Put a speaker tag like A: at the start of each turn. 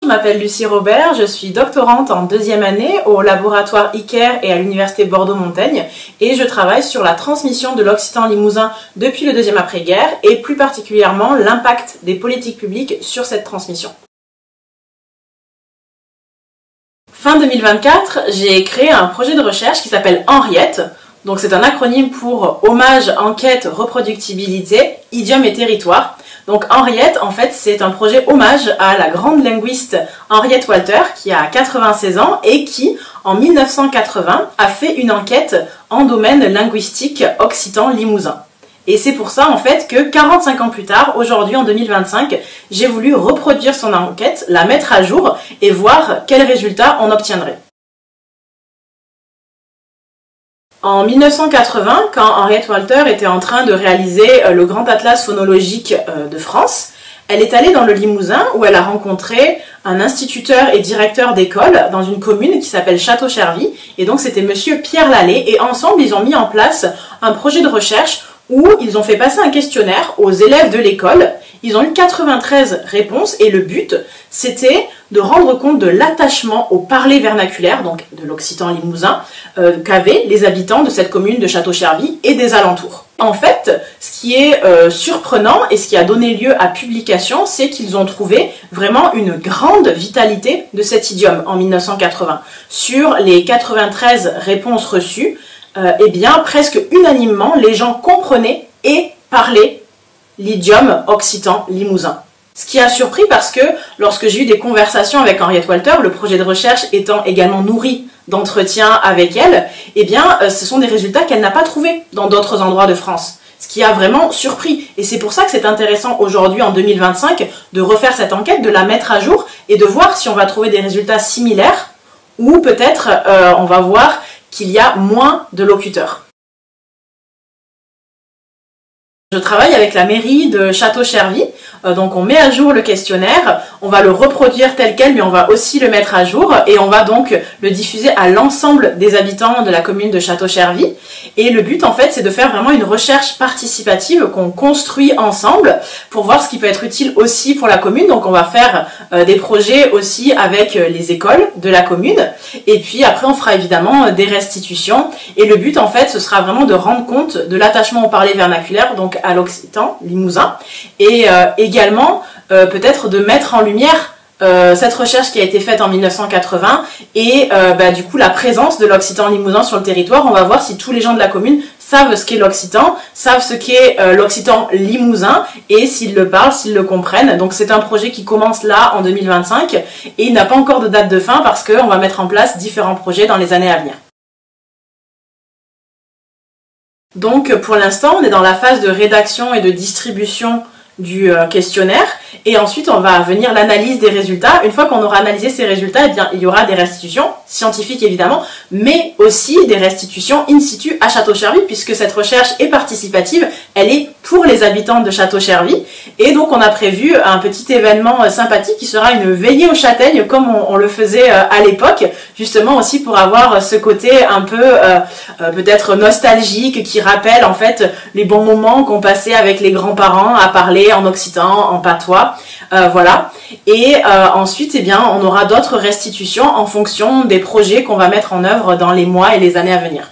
A: Je m'appelle Lucie Robert, je suis doctorante en deuxième année au laboratoire ICARE et à l'université Bordeaux-Montaigne et je travaille sur la transmission de l'occitan limousin depuis le deuxième après-guerre et plus particulièrement l'impact des politiques publiques sur cette transmission. Fin 2024, j'ai créé un projet de recherche qui s'appelle Henriette. Donc c'est un acronyme pour Hommage, Enquête, Reproductibilité, Idiome et Territoire. Donc Henriette, en fait, c'est un projet hommage à la grande linguiste Henriette Walter, qui a 96 ans et qui, en 1980, a fait une enquête en domaine linguistique occitan-limousin. Et c'est pour ça, en fait, que 45 ans plus tard, aujourd'hui en 2025, j'ai voulu reproduire son enquête, la mettre à jour et voir quels résultats on obtiendrait. En 1980, quand Henriette Walter était en train de réaliser le grand atlas phonologique de France, elle est allée dans le Limousin où elle a rencontré un instituteur et directeur d'école dans une commune qui s'appelle Château-Chervy. Et donc c'était monsieur Pierre Lallet et ensemble ils ont mis en place un projet de recherche où ils ont fait passer un questionnaire aux élèves de l'école. Ils ont eu 93 réponses et le but, c'était de rendre compte de l'attachement au parler vernaculaire, donc de l'occitan limousin, qu'avaient les habitants de cette commune de Château-Chervy et des alentours. En fait, ce qui est surprenant et ce qui a donné lieu à publication, c'est qu'ils ont trouvé vraiment une grande vitalité de cet idiome en 1980. Sur les 93 réponses reçues, eh bien, presque unanimement, les gens comprenaient et parlaient l'idiome occitan limousin. Ce qui a surpris parce que lorsque j'ai eu des conversations avec Henriette Walter, le projet de recherche étant également nourri d'entretiens avec elle, eh bien, ce sont des résultats qu'elle n'a pas trouvés dans d'autres endroits de France. Ce qui a vraiment surpris. Et c'est pour ça que c'est intéressant aujourd'hui, en 2025, de refaire cette enquête, de la mettre à jour et de voir si on va trouver des résultats similaires ou peut-être on va voir qu'il y a moins de locuteurs. Je travaille avec la mairie de Château-Chervy, donc on met à jour le questionnaire, on va le reproduire tel quel, mais on va aussi le mettre à jour et on va donc le diffuser à l'ensemble des habitants de la commune de Château-Chervy. Et le but en fait c'est de faire vraiment une recherche participative qu'on construit ensemble pour voir ce qui peut être utile aussi pour la commune. Donc on va faire des projets aussi avec les écoles de la commune et puis après on fera évidemment des restitutions et le but en fait ce sera vraiment de rendre compte de l'attachement au parler vernaculaire, donc à l'occitan limousin et également peut-être de mettre en lumière cette recherche qui a été faite en 1980 et du coup la présence de l'occitan limousin sur le territoire. On va voir si tous les gens de la commune savent ce qu'est l'occitan, savent ce qu'est l'occitan limousin et s'ils le parlent, s'ils le comprennent. Donc c'est un projet qui commence là en 2025 et il n'a pas encore de date de fin parce qu'on va mettre en place différents projets dans les années à venir. Donc pour l'instant, on est dans la phase de rédaction et de distribution du questionnaire et ensuite on va venir l'analyse des résultats. Une fois qu'on aura analysé ces résultats, eh bien, il y aura des restitutions scientifiques évidemment, mais aussi des restitutions in situ à Château-Chervy puisque cette recherche est participative, elle est pour les habitants de Château-Chervy et donc on a prévu un petit événement sympathique qui sera une veillée aux châtaignes comme on le faisait à l'époque, justement aussi pour avoir ce côté un peu peut-être nostalgique qui rappelle en fait les bons moments qu'on passait avec les grands-parents à parler en occitan, en patois, voilà. Et ensuite, eh bien, on aura d'autres restitutions en fonction des projets qu'on va mettre en œuvre dans les mois et les années à venir.